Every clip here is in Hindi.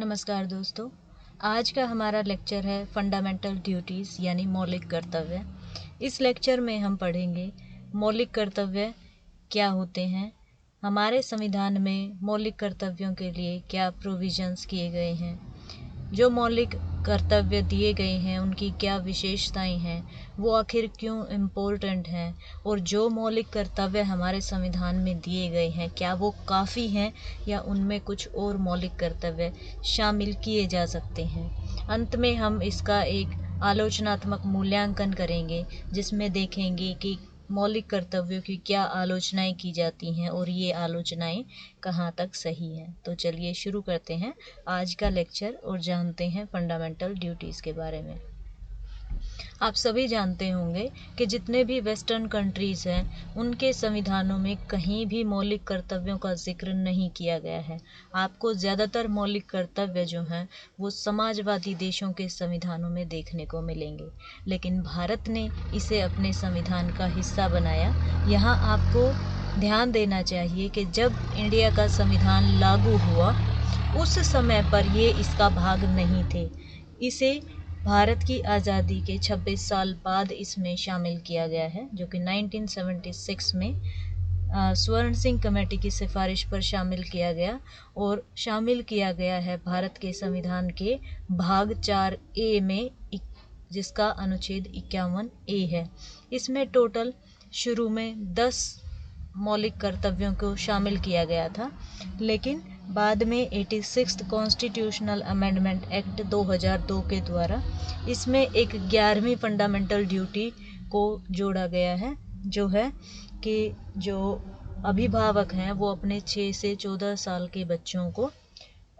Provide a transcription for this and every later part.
नमस्कार दोस्तों। आज का हमारा लेक्चर है फंडामेंटल ड्यूटीज़ यानी मौलिक कर्तव्य। इस लेक्चर में हम पढ़ेंगे मौलिक कर्तव्य क्या होते हैं, हमारे संविधान में मौलिक कर्तव्यों के लिए क्या प्रोविजंस किए गए हैं, जो मौलिक कर्तव्य दिए गए हैं उनकी क्या विशेषताएं हैं, वो आखिर क्यों इम्पोर्टेंट हैं, और जो मौलिक कर्तव्य हमारे संविधान में दिए गए हैं क्या वो काफ़ी हैं या उनमें कुछ और मौलिक कर्तव्य शामिल किए जा सकते हैं। अंत में हम इसका एक आलोचनात्मक मूल्यांकन करेंगे जिसमें देखेंगे कि मौलिक कर्तव्यों की क्या आलोचनाएं की जाती हैं और ये आलोचनाएं कहाँ तक सही हैं। तो चलिए शुरू करते हैं आज का लेक्चर और जानते हैं फंडामेंटल ड्यूटीज़ के बारे में। आप सभी जानते होंगे कि जितने भी वेस्टर्न कंट्रीज़ हैं उनके संविधानों में कहीं भी मौलिक कर्तव्यों का जिक्र नहीं किया गया है। आपको ज़्यादातर मौलिक कर्तव्य जो हैं वो समाजवादी देशों के संविधानों में देखने को मिलेंगे, लेकिन भारत ने इसे अपने संविधान का हिस्सा बनाया। यहाँ आपको ध्यान देना चाहिए कि जब इंडिया का संविधान लागू हुआ उस समय पर ये इसका भाग नहीं थे। इसे भारत की आज़ादी के 26 साल बाद इसमें शामिल किया गया है, जो कि 1976 में स्वर्ण सिंह कमेटी की सिफारिश पर शामिल किया गया और शामिल किया गया है भारत के संविधान के भाग 4A में, जिसका अनुच्छेद 51A है। इसमें टोटल शुरू में 10 मौलिक कर्तव्यों को शामिल किया गया था, लेकिन बाद में 86th कॉन्स्टिट्यूशनल अमेंडमेंट एक्ट 2002 के द्वारा इसमें एक 11वीं फंडामेंटल ड्यूटी को जोड़ा गया है, जो है कि जो अभिभावक हैं वो अपने 6 से 14 साल के बच्चों को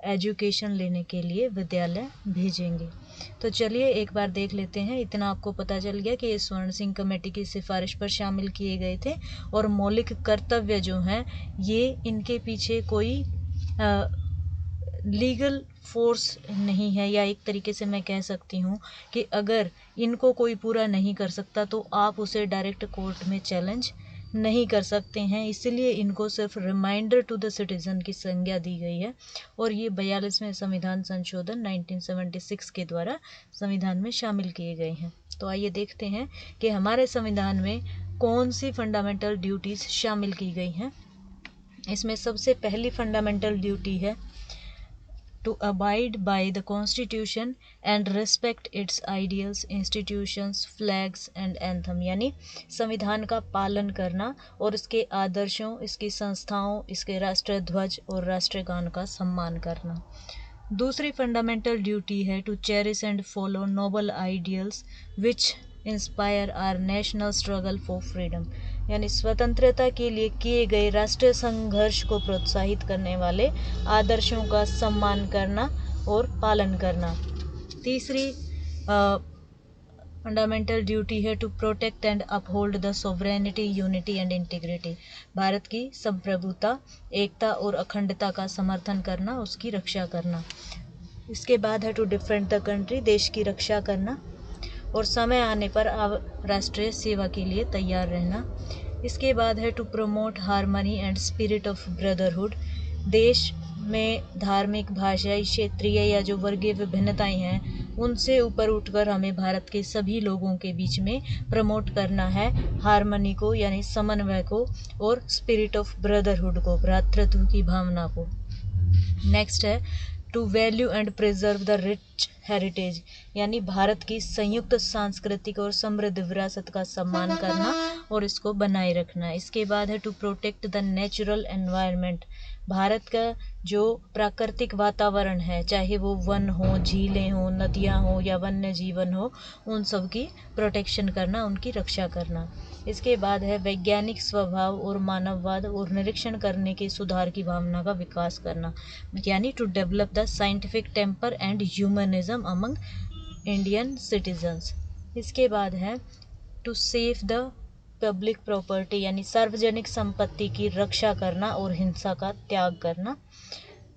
एजुकेशन लेने के लिए विद्यालय भेजेंगे। तो चलिए एक बार देख लेते हैं। इतना आपको पता चल गया कि ये स्वर्ण सिंह कमेटी की सिफारिश पर शामिल किए गए थे और मौलिक कर्तव्य जो हैं ये इनके पीछे कोई लीगल फोर्स नहीं है, या एक तरीके से मैं कह सकती हूँ कि अगर इनको कोई पूरा नहीं कर सकता तो आप उसे डायरेक्ट कोर्ट में चैलेंज नहीं कर सकते हैं। इसलिए इनको सिर्फ रिमाइंडर टू द सिटीज़न की संज्ञा दी गई है और ये 42वें संविधान संशोधन 1976 के द्वारा संविधान में शामिल किए गए हैं। तो आइए देखते हैं कि हमारे संविधान में कौन सी फंडामेंटल ड्यूटीज़ शामिल की गई हैं। इसमें सबसे पहली फंडामेंटल ड्यूटी है to abide by the constitution and respect its ideals, institutions, flags and anthem, यानी संविधान का पालन करना और इसके आदर्शों, इसकी संस्थाओं, इसके राष्ट्रीय ध्वज और राष्ट्रीय गान का सम्मान करना। दूसरी फंडामेंटल ड्यूटी है to cherish and follow noble ideals which inspire our national struggle for freedom, यानी स्वतंत्रता के लिए किए गए राष्ट्रीय संघर्ष को प्रोत्साहित करने वाले आदर्शों का सम्मान करना और पालन करना। तीसरी फंडामेंटल ड्यूटी है to protect and uphold the sovereignty, unity and integrity, Bharat की संप्रभुता, एकता और अखंडता का समर्थन करना, उसकी रक्षा करना। इसके बाद है टू डिफेंड द कंट्री, देश की रक्षा करना और समय आने पर राष्ट्रीय सेवा के लिए तैयार रहना। इसके बाद है to promote harmony and spirit of brotherhood, देश में धार्मिक, भाषाई, क्षेत्रीय या जो वर्गीय विभिन्नताएं हैं उनसे ऊपर उठकर हमें भारत के सभी लोगों के बीच में प्रमोट करना है हार्मनी को, यानी समन्वय को, और स्पिरिट ऑफ ब्रदरहुड को, भ्रातृत्व की भावना को। नेक्स्ट है to value and preserve the rich heritage, यानी भारत की संयुक्त सांस्कृतिक और समृद्ध विरासत का सम्मान करना और इसको बनाए रखना। इसके बाद है to protect the natural environment, Bharat का जो प्राकृतिक वातावरण है, चाहे वो वन हो, झीलें हो, नदियाँ हो या वन्य जीवन हो, उन सब की प्रोटेक्शन करना, उनकी रक्षा करना। इसके बाद है वैज्ञानिक स्वभाव और मानववाद और निरीक्षण करने के सुधार की भावना का विकास करना, यानी to develop the scientific temper and humanism among Indian citizens. इसके बाद है to save the public property, यानी सार्वजनिक संपत्ति की रक्षा करना और हिंसा का त्याग करना।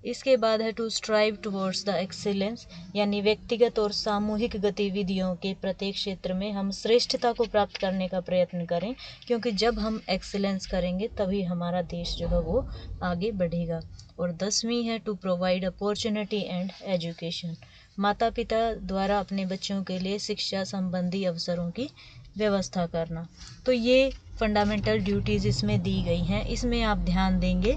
इसके बाद है to strive towards the excellence, यानी व्यक्तिगत और सामूहिक गतिविधियों के प्रत्येक क्षेत्र में हम श्रेष्ठता को प्राप्त करने का प्रयत्न करें, क्योंकि जब हम एक्सीलेंस करेंगे तभी हमारा देश जो है वो आगे बढ़ेगा। और 10वीं है to provide opportunity and education, माता पिता द्वारा अपने बच्चों के लिए शिक्षा संबंधी अवसरों की व्यवस्था करना। तो ये फंडामेंटल ड्यूटीज़ इसमें दी गई हैं। इसमें आप ध्यान देंगे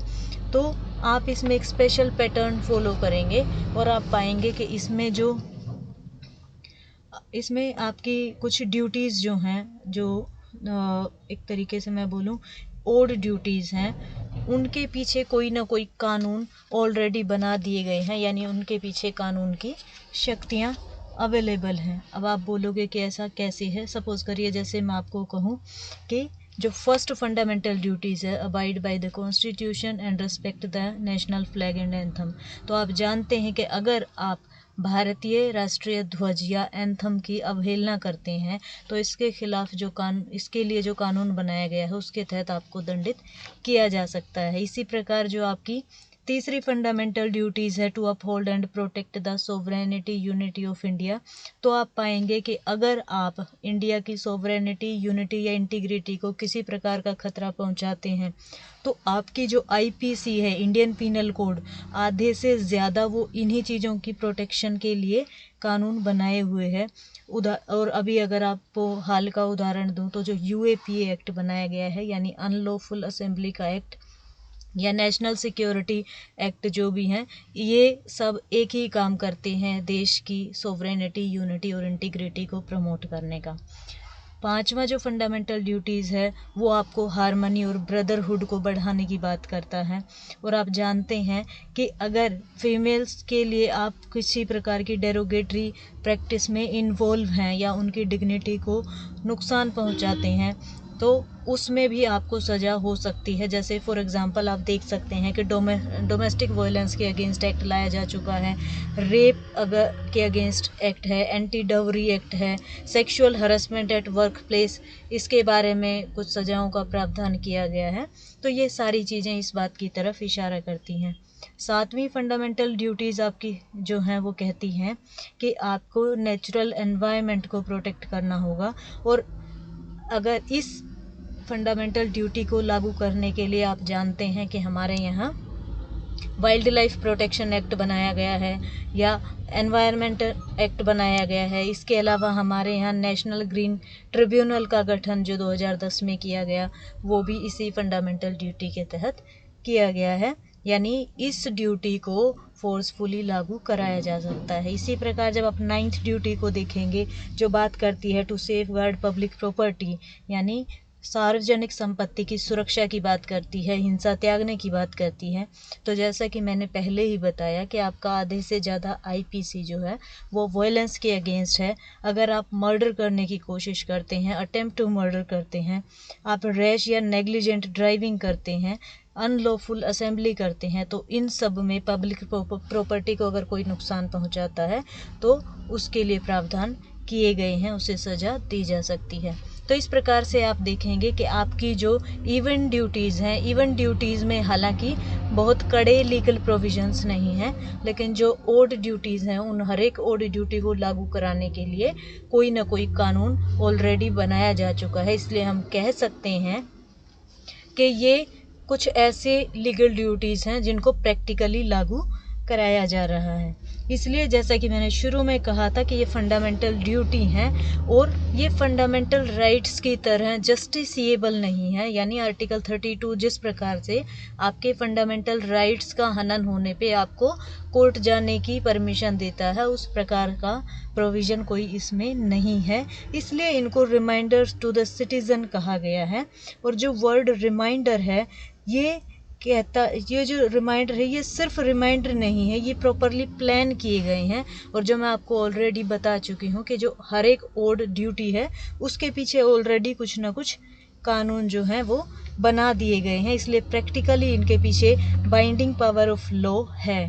तो आप इसमें एक स्पेशल पैटर्न फॉलो करेंगे और आप पाएंगे कि इसमें आपकी कुछ ड्यूटीज़ जो हैं, जो एक तरीके से मैं बोलूँ ओड ड्यूटीज़ हैं, उनके पीछे कोई ना कोई कानून ऑलरेडी बना दिए गए हैं, यानी उनके पीछे कानून की शक्तियाँ अवेलेबल हैं। अब आप बोलोगे कि ऐसा कैसे है। सपोज़ करिए जैसे मैं आपको कहूँ कि जो फर्स्ट फंडामेंटल ड्यूटीज़ है, abide by the constitution and respect the national flag and anthem. तो आप जानते हैं कि अगर आप भारतीय राष्ट्रीय ध्वज या एंथम की अवहेलना करते हैं तो इसके खिलाफ इसके लिए जो कानून बनाया गया है उसके तहत आपको दंडित किया जा सकता है। इसी प्रकार जो आपकी तीसरी फंडामेंटल ड्यूटीज़ है to uphold and protect the sovereignty unity of India. तो आप पाएंगे कि अगर आप इंडिया की सोवरेनिटी, यूनिटी या इंटीग्रिटी को किसी प्रकार का खतरा पहुंचाते हैं तो आपकी जो आईपीसी है, इंडियन पीनल कोड, आधे से ज़्यादा वो इन्हीं चीज़ों की प्रोटेक्शन के लिए कानून बनाए हुए हैं। और अभी अगर आपको हाल का उदाहरण दूं तो जो यूएपीए एक्ट बनाया गया है, यानी अनलॉफुल असेंबली का एक्ट या नेशनल सिक्योरिटी एक्ट, जो भी हैं, ये सब एक ही काम करते हैं देश की सोवरेनिटी, यूनिटी और इंटीग्रिटी को प्रमोट करने का। पांचवा जो फंडामेंटल ड्यूटीज़ है वो आपको हार्मनी और ब्रदरहुड को बढ़ाने की बात करता है। और आप जानते हैं कि अगर फीमेल्स के लिए आप किसी प्रकार की डेरोगेटरी प्रैक्टिस में इन्वॉल्व हैं या उनकी डिग्निटी को नुकसान पहुंचाते हैं तो उसमें भी आपको सज़ा हो सकती है। जैसे फॉर एग्जांपल आप देख सकते हैं कि डोमेस्टिक वायलेंस के अगेंस्ट एक्ट लाया जा चुका है, रेप अगर के अगेंस्ट एक्ट है, एंटी डाउरी एक्ट है, sexual harassment at work place, इसके बारे में कुछ सज़ाओं का प्रावधान किया गया है। तो ये सारी चीज़ें इस बात की तरफ इशारा करती हैं। सातवीं फंडामेंटल ड्यूटीज़ आपकी जो हैं वो कहती हैं कि आपको नेचुरल एनवायरनमेंट को प्रोटेक्ट करना होगा। और अगर इस फंडामेंटल ड्यूटी को लागू करने के लिए आप जानते हैं कि हमारे यहाँ वाइल्ड लाइफ प्रोटेक्शन एक्ट बनाया गया है या एनवायरनमेंट एक्ट बनाया गया है। इसके अलावा हमारे यहाँ नेशनल ग्रीन ट्रिब्यूनल का गठन जो 2010 में किया गया वो भी इसी फंडामेंटल ड्यूटी के तहत किया गया है, यानी इस ड्यूटी को फोर्सफुली लागू कराया जा सकता है। इसी प्रकार जब आप 9th ड्यूटी को देखेंगे जो बात करती है टू सेफगार्ड पब्लिक प्रॉपर्टी, यानी सार्वजनिक संपत्ति की सुरक्षा की बात करती है, हिंसा त्यागने की बात करती है। तो जैसा कि मैंने पहले ही बताया कि आपका आधे से ज़्यादा आईपीसी जो है वो वायलेंस के अगेंस्ट है। अगर आप मर्डर करने की कोशिश करते हैं, अटेम्प्ट टू मर्डर करते हैं, आप रैश या नेग्लिजेंट ड्राइविंग करते हैं, अनलॉफुल असेंबली करते हैं, तो इन सब में पब्लिक प्रॉपर्टी को अगर कोई नुकसान पहुंचाता है तो उसके लिए प्रावधान किए गए हैं, उसे सज़ा दी जा सकती है। तो इस प्रकार से आप देखेंगे कि आपकी जो इवेंट ड्यूटीज़ हैं, इवेंट ड्यूटीज़ में हालांकि बहुत कड़े लीगल प्रोविजंस नहीं हैं, लेकिन जो ओड ड्यूटीज़ हैं उन हर एक ओड ड्यूटी को लागू कराने के लिए कोई ना कोई कानून ऑलरेडी बनाया जा चुका है। इसलिए हम कह सकते हैं कि ये कुछ ऐसे लीगल ड्यूटीज़ हैं जिनको प्रैक्टिकली लागू कराया जा रहा है। इसलिए जैसा कि मैंने शुरू में कहा था कि ये फंडामेंटल ड्यूटी हैं और ये फंडामेंटल राइट्स की तरह जस्टिसिएबल नहीं है, यानी आर्टिकल 32 जिस प्रकार से आपके फंडामेंटल राइट्स का हनन होने पे आपको कोर्ट जाने की परमिशन देता है, उस प्रकार का प्रोविज़न कोई इसमें नहीं है। इसलिए इनको रिमाइंडर्स टू द सिटीज़न कहा गया है। और जो वर्ड रिमाइंडर है ये जो रिमाइंडर है ये सिर्फ रिमाइंडर नहीं है, ये प्रॉपरली प्लान किए गए हैं। और जो मैं आपको ऑलरेडी बता चुकी हूँ कि जो हर एक ओड ड्यूटी है उसके पीछे ऑलरेडी कुछ ना कुछ कानून जो हैं वो बना दिए गए हैं, इसलिए प्रैक्टिकली इनके पीछे बाइंडिंग पावर ऑफ लॉ है।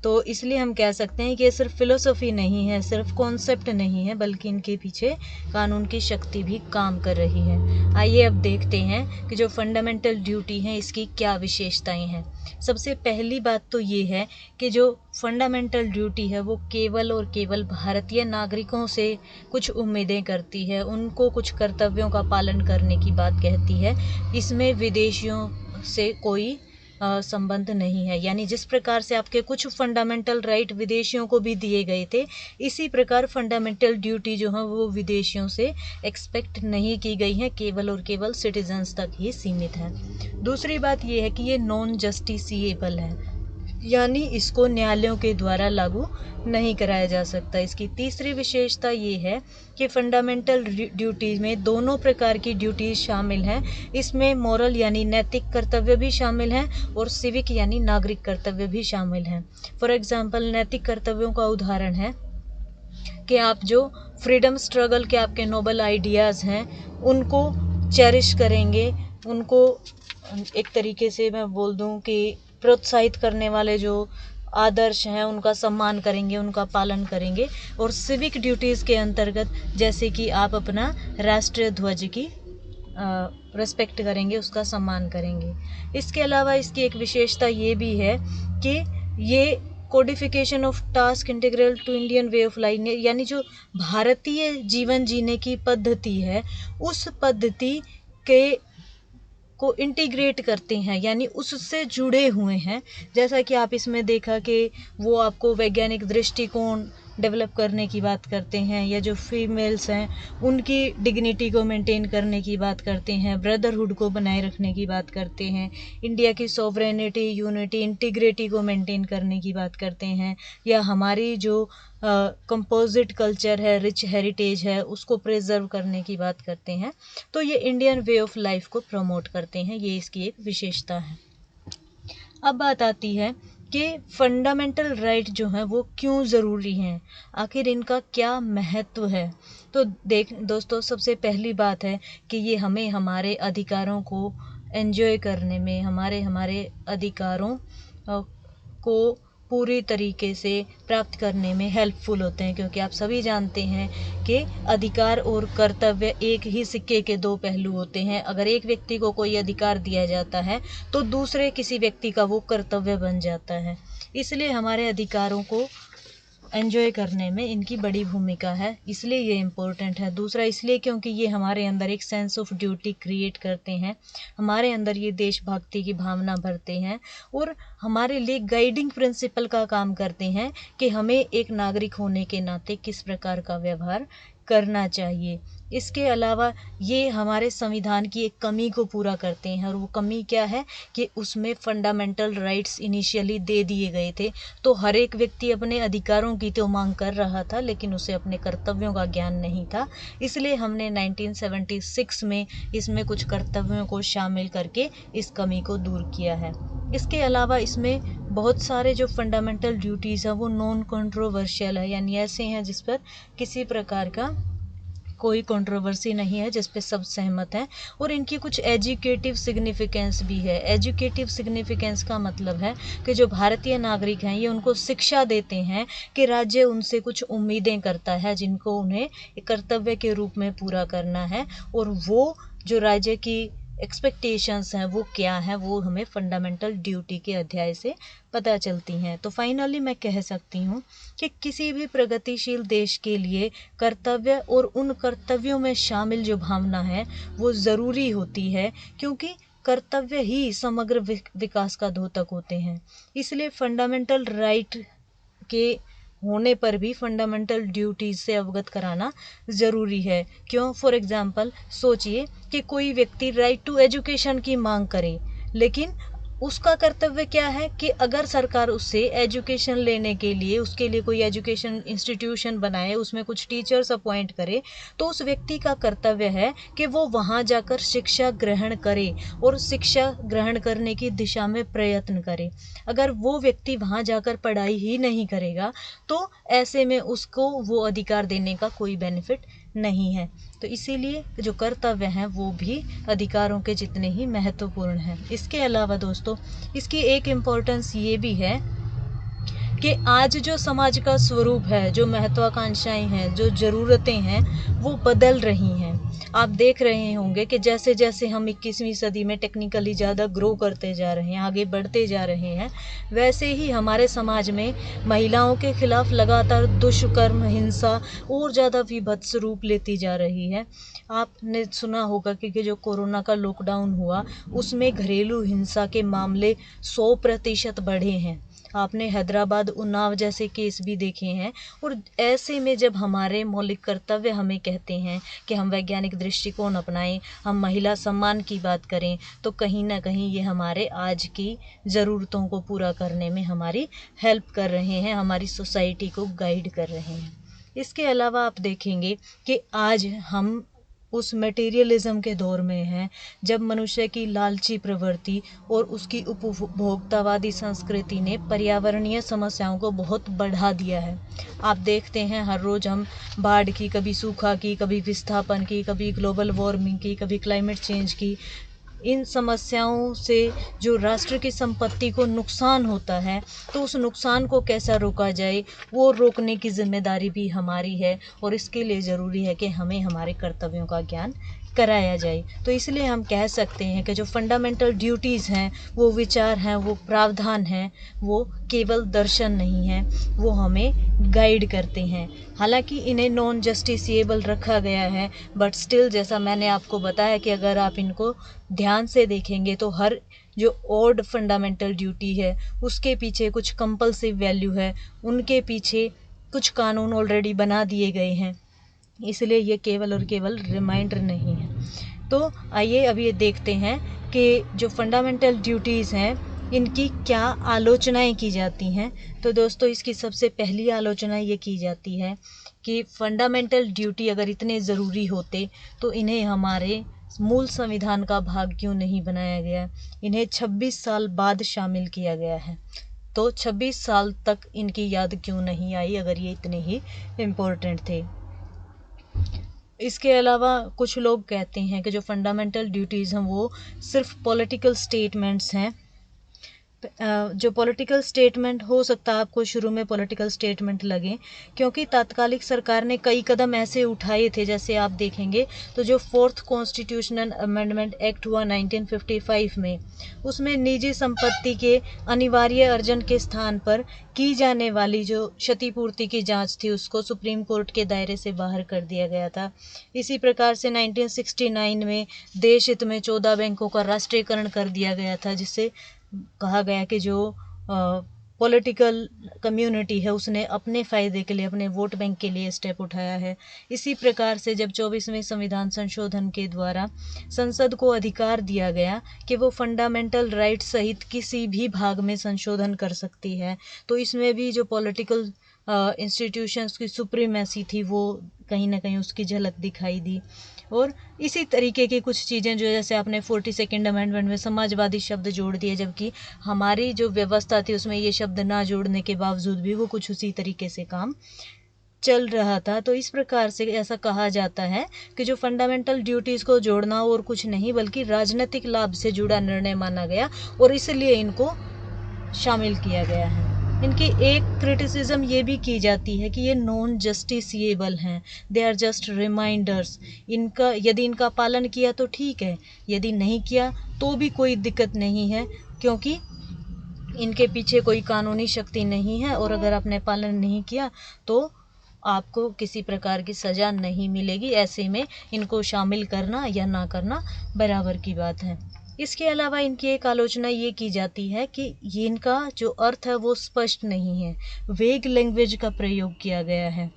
तो इसलिए हम कह सकते हैं कि ये सिर्फ फिलोसॉफी नहीं है, सिर्फ कॉन्सेप्ट नहीं है, बल्कि इनके पीछे कानून की शक्ति भी काम कर रही है। आइए अब देखते हैं कि जो फंडामेंटल ड्यूटी है इसकी क्या विशेषताएं हैं। सबसे पहली बात तो ये है कि जो फंडामेंटल ड्यूटी है वो केवल और केवल भारतीय नागरिकों से कुछ उम्मीदें करती है, उनको कुछ कर्तव्यों का पालन करने की बात कहती है। इसमें विदेशियों से कोई संबंध नहीं है। यानी जिस प्रकार से आपके कुछ फंडामेंटल राइट विदेशियों को भी दिए गए थे, इसी प्रकार फंडामेंटल ड्यूटी जो है वो विदेशियों से एक्सपेक्ट नहीं की गई है, केवल और केवल सिटीजन्स तक ही सीमित है। दूसरी बात ये है कि ये नॉन जस्टिसिएबल है, यानी इसको न्यायालयों के द्वारा लागू नहीं कराया जा सकता। इसकी तीसरी विशेषता ये है कि फंडामेंटल ड्यूटीज में दोनों प्रकार की ड्यूटीज शामिल हैं। इसमें मॉरल यानी नैतिक कर्तव्य भी शामिल हैं और सिविक यानी नागरिक कर्तव्य भी शामिल हैं। फॉर एग्जांपल, नैतिक कर्तव्यों का उदाहरण है कि आप जो फ्रीडम स्ट्रगल के आपके नोबल आइडियाज़ हैं उनको चेरिश करेंगे, उनको एक तरीके से मैं बोल दूं कि प्रोत्साहित करने वाले जो आदर्श हैं उनका सम्मान करेंगे, उनका पालन करेंगे। और सिविक ड्यूटीज़ के अंतर्गत जैसे कि आप अपना राष्ट्रीय ध्वज की रेस्पेक्ट करेंगे, उसका सम्मान करेंगे। इसके अलावा इसकी एक विशेषता ये भी है कि ये codification of task integral to Indian way of life, यानी जो भारतीय जीवन जीने की पद्धति है उस पद्धति के को इंटीग्रेट करते हैं, यानी उससे जुड़े हुए हैं। जैसा कि आप इसमें देखा कि वो आपको वैज्ञानिक दृष्टिकोण डेवलप करने की बात करते हैं, या जो फीमेल्स हैं उनकी डिग्निटी को मेंटेन करने की बात करते हैं, ब्रदरहुड को बनाए रखने की बात करते हैं, इंडिया की सॉवरेनिटी, यूनिटी, इंटीग्रिटी को मेंटेन करने की बात करते हैं, या हमारी जो कंपोजिट कल्चर है, रिच हेरिटेज है, उसको प्रिजर्व करने की बात करते हैं। तो ये इंडियन वे ऑफ लाइफ को प्रमोट करते हैं, ये इसकी एक विशेषता है। अब बात आती है कि फंडामेंटल राइट जो हैं वो क्यों ज़रूरी हैं, आखिर इनका क्या महत्व है। तो दोस्तों, सबसे पहली बात है कि ये हमें हमारे अधिकारों को एंजॉय करने में, हमारे अधिकारों को पूरी तरीके से प्राप्त करने में हेल्पफुल होते हैं, क्योंकि आप सभी जानते हैं कि अधिकार और कर्तव्य एक ही सिक्के के दो पहलू होते हैं। अगर एक व्यक्ति को कोई अधिकार दिया जाता है तो दूसरे किसी व्यक्ति का वो कर्तव्य बन जाता है। इसलिए हमारे अधिकारों को एंजॉय करने में इनकी बड़ी भूमिका है, इसलिए ये इम्पोर्टेंट है। दूसरा इसलिए क्योंकि ये हमारे अंदर एक सेंस ऑफ ड्यूटी क्रिएट करते हैं, हमारे अंदर ये देशभक्ति की भावना भरते हैं और हमारे लिए गाइडिंग प्रिंसिपल का काम करते हैं कि हमें एक नागरिक होने के नाते किस प्रकार का व्यवहार करना चाहिए। इसके अलावा ये हमारे संविधान की एक कमी को पूरा करते हैं, और वो कमी क्या है कि उसमें फंडामेंटल राइट्स इनिशियली दे दिए गए थे, तो हर एक व्यक्ति अपने अधिकारों की तो मांग कर रहा था लेकिन उसे अपने कर्तव्यों का ज्ञान नहीं था। इसलिए हमने 1976 में इसमें कुछ कर्तव्यों को शामिल करके इस कमी को दूर किया है। इसके अलावा इसमें बहुत सारे जो फंडामेंटल ड्यूटीज़ हैं वो नॉन कंट्रोवर्शियल है, यानी ऐसे हैं जिस पर किसी प्रकार का कोई कंट्रोवर्सी नहीं है, जिस पे सब सहमत हैं। और इनकी कुछ एजुकेटिव सिग्निफिकेंस भी है। एजुकेटिव सिग्निफिकेंस का मतलब है कि जो भारतीय नागरिक हैं ये उनको शिक्षा देते हैं कि राज्य उनसे कुछ उम्मीदें करता है जिनको उन्हें कर्तव्य के रूप में पूरा करना है, और वो जो राज्य की एक्सपेक्टेशंस हैं वो क्या हैं, वो हमें फंडामेंटल ड्यूटी के अध्याय से पता चलती हैं। तो फाइनली मैं कह सकती हूँ कि किसी भी प्रगतिशील देश के लिए कर्तव्य और उन कर्तव्यों में शामिल जो भावना है वो ज़रूरी होती है, क्योंकि कर्तव्य ही समग्र विकास का द्योतक होते हैं। इसलिए फंडामेंटल राइट के होने पर भी फंडामेंटल ड्यूटीज से अवगत कराना ज़रूरी है। क्यों? फॉर एग्जांपल सोचिए कि कोई व्यक्ति राइट टू एजुकेशन की मांग करे, लेकिन उसका कर्तव्य क्या है कि अगर सरकार उससे एजुकेशन लेने के लिए उसके लिए कोई एजुकेशन इंस्टीट्यूशन बनाए, उसमें कुछ टीचर्स अपॉइंट करे, तो उस व्यक्ति का कर्तव्य है कि वो वहाँ जाकर शिक्षा ग्रहण करे और शिक्षा ग्रहण करने की दिशा में प्रयत्न करे। अगर वो व्यक्ति वहाँ जाकर पढ़ाई ही नहीं करेगा तो ऐसे में उसको वो अधिकार देने का कोई बेनिफिट नहीं है। तो इसीलिए जो कर्तव्य हैं वो भी अधिकारों के जितने ही महत्वपूर्ण हैं। इसके अलावा दोस्तों, इसकी एक इम्पोर्टेंस ये भी है कि आज जो समाज का स्वरूप है, जो महत्वाकांक्षाएं हैं, जो ज़रूरतें हैं, वो बदल रही हैं। आप देख रहे होंगे कि जैसे जैसे हम 21वीं सदी में टेक्निकली ज़्यादा ग्रो करते जा रहे हैं, आगे बढ़ते जा रहे हैं, वैसे ही हमारे समाज में महिलाओं के खिलाफ लगातार दुष्कर्म, हिंसा और ज़्यादा विभत्स रूप लेती जा रही है। आपने सुना होगा कि जो कोरोना का लॉकडाउन हुआ, उसमें घरेलू हिंसा के मामले 100% बढ़े हैं। आपने हैदराबाद, उन्नाव जैसे केस भी देखे हैं। और ऐसे में जब हमारे मौलिक कर्तव्य हमें कहते हैं कि हम वैज्ञानिक दृष्टिकोण अपनाएं, हम महिला सम्मान की बात करें, तो कहीं ना कहीं ये हमारे आज की ज़रूरतों को पूरा करने में हमारी हेल्प कर रहे हैं, हमारी सोसाइटी को गाइड कर रहे हैं। इसके अलावा आप देखेंगे कि आज हम उस मटेरियलिज्म के दौर में हैं, जब मनुष्य की लालची प्रवृत्ति और उसकी उपभोक्तावादी संस्कृति ने पर्यावरणीय समस्याओं को बहुत बढ़ा दिया है। आप देखते हैं हर रोज़ हम बाढ़ की, कभी सूखा की, कभी विस्थापन की, कभी ग्लोबल वार्मिंग की, कभी क्लाइमेट चेंज की, इन समस्याओं से जो राष्ट्र की संपत्ति को नुकसान होता है, तो उस नुकसान को कैसा रोका जाए, वो रोकने की जिम्मेदारी भी हमारी है। और इसके लिए ज़रूरी है कि हमें हमारे कर्तव्यों का ज्ञान कराया जाए। तो इसलिए हम कह सकते हैं कि जो फंडामेंटल ड्यूटीज़ हैं, वो विचार हैं, वो प्रावधान हैं, वो केवल दर्शन नहीं है, वो हमें गाइड करते हैं। हालांकि इन्हें नॉन जस्टिसिएबल रखा गया है, बट स्टिल जैसा मैंने आपको बताया कि अगर आप इनको ध्यान से देखेंगे तो हर जो ऑड फंडामेंटल ड्यूटी है, उसके पीछे कुछ कंपल्सिव वैल्यू है, उनके पीछे कुछ कानून ऑलरेडी बना दिए गए हैं। इसलिए ये केवल और केवल रिमाइंडर नहीं है। तो आइए अब ये देखते हैं कि जो फंडामेंटल ड्यूटीज़ हैं, इनकी क्या आलोचनाएं की जाती हैं। तो दोस्तों, इसकी सबसे पहली आलोचना ये की जाती है कि फंडामेंटल ड्यूटी अगर इतने ज़रूरी होते तो इन्हें हमारे मूल संविधान का भाग क्यों नहीं बनाया गया, इन्हें 26 साल बाद शामिल किया गया है। तो 26 साल तक इनकी याद क्यों नहीं आई अगर ये इतने ही इम्पोर्टेंट थे। इसके अलावा कुछ लोग कहते हैं कि जो फंडामेंटल ड्यूटीज़ हैं वो सिर्फ पॉलिटिकल स्टेटमेंट्स हैं। जो पॉलिटिकल स्टेटमेंट हो सकता है आपको शुरू में पॉलिटिकल स्टेटमेंट लगे, क्योंकि तात्कालिक सरकार ने कई कदम ऐसे उठाए थे। जैसे आप देखेंगे तो जो 4th कॉन्स्टिट्यूशनल अमेंडमेंट एक्ट हुआ 1955 में, उसमें निजी संपत्ति के अनिवार्य अर्जन के स्थान पर की जाने वाली जो क्षतिपूर्ति की जांच थी, उसको सुप्रीम कोर्ट के दायरे से बाहर कर दिया गया था। इसी प्रकार से 1969 में देश हित में 14 बैंकों का राष्ट्रीयकरण कर दिया गया था, जिससे कहा गया कि जो पॉलिटिकल कम्युनिटी है उसने अपने फ़ायदे के लिए, अपने वोट बैंक के लिए स्टेप उठाया है। इसी प्रकार से जब 24वें संविधान संशोधन के द्वारा संसद को अधिकार दिया गया कि वो फंडामेंटल राइट सहित किसी भी भाग में संशोधन कर सकती है, तो इसमें भी जो पॉलिटिकल इंस्टीट्यूशंस की सुप्रीमेसी थी, वो कहीं ना कहीं उसकी झलक दिखाई दी। और इसी तरीके की कुछ चीज़ें, जो जैसे आपने 42nd अमेंडमेंट में समाजवादी शब्द जोड़ दिए, जबकि हमारी जो व्यवस्था थी उसमें ये शब्द ना जोड़ने के बावजूद भी वो कुछ उसी तरीके से काम चल रहा था। तो इस प्रकार से ऐसा कहा जाता है कि जो फंडामेंटल ड्यूटीज़ को जोड़ना और कुछ नहीं बल्कि राजनीतिक लाभ से जुड़ा निर्णय माना गया, और इसलिए इनको शामिल किया गया है। इनकी एक क्रिटिसिज्म ये भी की जाती है कि ये नॉन जस्टिसिएबल हैं, दे आर जस्ट रिमाइंडर्स। इनका यदि इनका पालन किया तो ठीक है, यदि नहीं किया तो भी कोई दिक्कत नहीं है, क्योंकि इनके पीछे कोई कानूनी शक्ति नहीं है, और अगर आपने पालन नहीं किया तो आपको किसी प्रकार की सज़ा नहीं मिलेगी। ऐसे में इनको शामिल करना या ना करना बराबर की बात है। इसके अलावा इनकी एक आलोचना ये की जाती है कि ये इनका जो अर्थ है वो स्पष्ट नहीं है, वेग लैंग्वेज का प्रयोग किया गया है।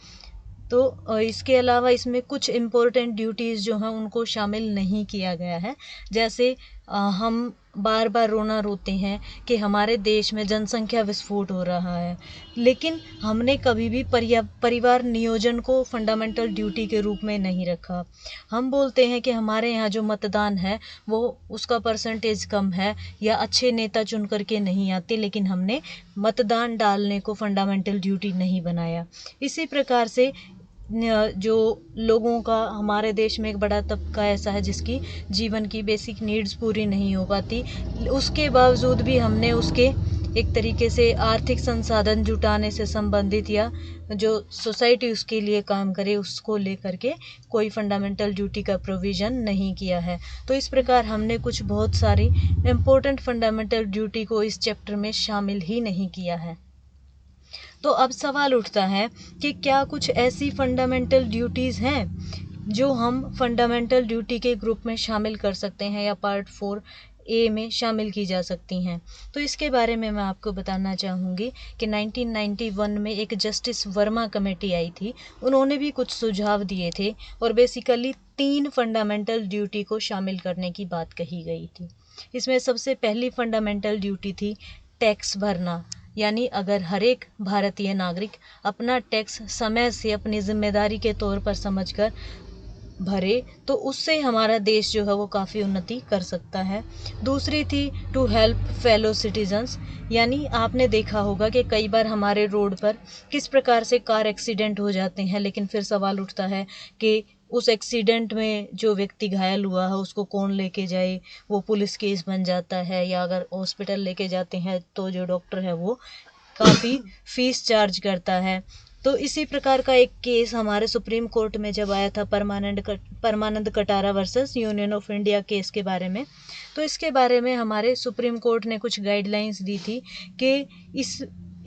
तो इसके अलावा इसमें कुछ इम्पोर्टेंट ड्यूटीज़ जो हैं उनको शामिल नहीं किया गया है। जैसे हम बार बार रोना रोते हैं कि हमारे देश में जनसंख्या विस्फोट हो रहा है, लेकिन हमने कभी भी परिवार नियोजन को फंडामेंटल ड्यूटी के रूप में नहीं रखा। हम बोलते हैं कि हमारे यहाँ जो मतदान है वो उसका परसेंटेज कम है या अच्छे नेता चुन करके नहीं आते, लेकिन हमने मतदान डालने को फंडामेंटल ड्यूटी नहीं बनाया। इसी प्रकार से जो लोगों का, हमारे देश में एक बड़ा तबका ऐसा है जिसकी जीवन की बेसिक नीड्स पूरी नहीं हो पाती, उसके बावजूद भी हमने उसके एक तरीके से आर्थिक संसाधन जुटाने से संबंधित या जो सोसाइटी उसके लिए काम करे उसको लेकर के कोई फंडामेंटल ड्यूटी का प्रोविज़न नहीं किया है। तो इस प्रकार हमने कुछ बहुत सारी इम्पोर्टेंट फंडामेंटल ड्यूटी को इस चैप्टर में शामिल ही नहीं किया है। तो अब सवाल उठता है कि क्या कुछ ऐसी फंडामेंटल ड्यूटीज़ हैं जो हम फंडामेंटल ड्यूटी के ग्रुप में शामिल कर सकते हैं या पार्ट 4A में शामिल की जा सकती हैं। तो इसके बारे में मैं आपको बताना चाहूँगी कि 1991 में एक जस्टिस वर्मा कमेटी आई थी। उन्होंने भी कुछ सुझाव दिए थे और बेसिकली 3 फंडामेंटल ड्यूटी को शामिल करने की बात कही गई थी। इसमें सबसे पहली फंडामेंटल ड्यूटी थी टैक्स भरना, यानी अगर हर एक भारतीय नागरिक अपना टैक्स समय से अपनी जिम्मेदारी के तौर पर समझकर भरे तो उससे हमारा देश जो है वो काफ़ी उन्नति कर सकता है। दूसरी थी टू हेल्प फेलो सिटीजन्स, यानी आपने देखा होगा कि कई बार हमारे रोड पर किस प्रकार से कार एक्सीडेंट हो जाते हैं, लेकिन फिर सवाल उठता है कि उस एक्सीडेंट में जो व्यक्ति घायल हुआ है उसको कौन लेके जाए, वो पुलिस केस बन जाता है, या अगर हॉस्पिटल लेके जाते हैं तो जो डॉक्टर है वो काफ़ी फीस चार्ज करता है। तो इसी प्रकार का एक केस हमारे सुप्रीम कोर्ट में जब आया था Parmanand Katara versus Union of India case के बारे में, तो इसके बारे में हमारे सुप्रीम कोर्ट ने कुछ गाइडलाइंस दी थी कि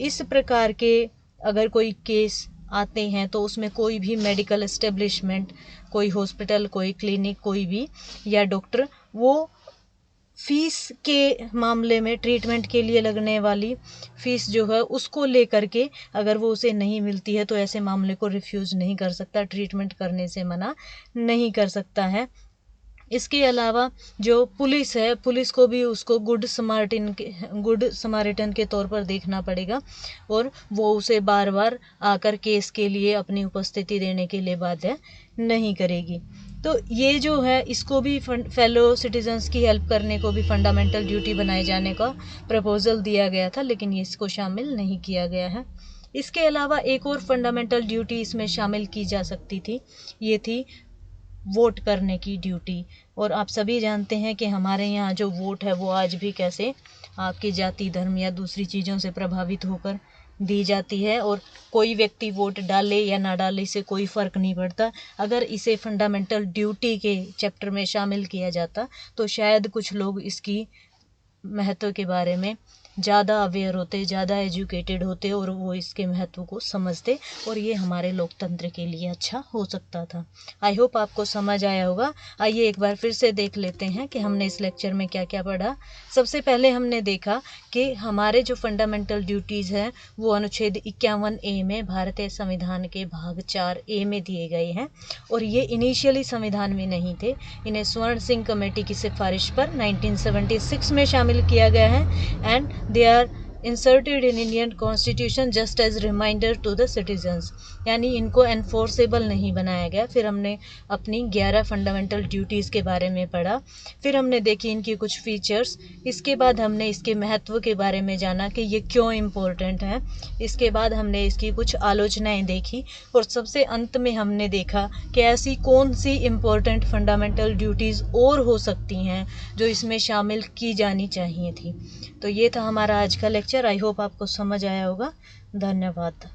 इस प्रकार के अगर कोई केस आते हैं तो उसमें कोई भी मेडिकल एस्टेब्लिशमेंट, कोई हॉस्पिटल, कोई क्लिनिक, कोई भी या डॉक्टर, वो फीस के मामले में ट्रीटमेंट के लिए लगने वाली फीस जो है उसको लेकर के अगर वो उसे नहीं मिलती है तो ऐसे मामले को रिफ्यूज़ नहीं कर सकता, ट्रीटमेंट करने से मना नहीं कर सकता है। इसके अलावा जो पुलिस है, पुलिस को भी उसको गुड समारिटन के तौर पर देखना पड़ेगा और वो उसे बार बार आकर केस के लिए अपनी उपस्थिति देने के लिए बाध्य नहीं करेगी। तो ये जो है इसको भी फेलो सिटीजन्स की हेल्प करने को भी फंडामेंटल ड्यूटी बनाए जाने का प्रपोजल दिया गया था, लेकिन इसको शामिल नहीं किया गया है। इसके अलावा एक और फंडामेंटल ड्यूटी इसमें शामिल की जा सकती थी, ये थी वोट करने की ड्यूटी। और आप सभी जानते हैं कि हमारे यहाँ जो वोट है वो आज भी कैसे आपकी जाति, धर्म या दूसरी चीज़ों से प्रभावित होकर दी जाती है, और कोई व्यक्ति वोट डाले या ना डाले इससे कोई फ़र्क नहीं पड़ता। अगर इसे फंडामेंटल ड्यूटी के चैप्टर में शामिल किया जाता तो शायद कुछ लोग इसकी महत्व के बारे में ज़्यादा अवेयर होते, ज़्यादा एजुकेटेड होते और वो इसके महत्व को समझते, और ये हमारे लोकतंत्र के लिए अच्छा हो सकता था। आई होप आपको समझ आया होगा। आइए एक बार फिर से देख लेते हैं कि हमने इस लेक्चर में क्या क्या पढ़ा। सबसे पहले हमने देखा कि हमारे जो फंडामेंटल ड्यूटीज़ हैं वो अनुच्छेद 51A में भारतीय संविधान के भाग 4A में दिए गए हैं, और ये इनिशियली संविधान में नहीं थे। इन्हें स्वर्ण सिंह कमेटी की सिफारिश पर 1976 में शामिल किया गया है and they are inserted in Indian Constitution just as reminder to the citizens, यानी इनको एनफोर्सेबल नहीं बनाया गया। फिर हमने अपनी 11 फंडामेंटल ड्यूटीज़ के बारे में पढ़ा, फिर हमने देखी इनकी कुछ फीचर्स, इसके बाद हमने इसके महत्व के बारे में जाना कि ये क्यों इम्पोर्टेंट है, इसके बाद हमने इसकी कुछ आलोचनाएं देखी, और सबसे अंत में हमने देखा कि ऐसी कौन सी इम्पोर्टेंट फंडामेंटल ड्यूटीज़ और हो सकती हैं जो इसमें शामिल की जानी चाहिए थी। तो ये था हमारा आज का लेक्चर। आई होप आपको समझ आया होगा। धन्यवाद।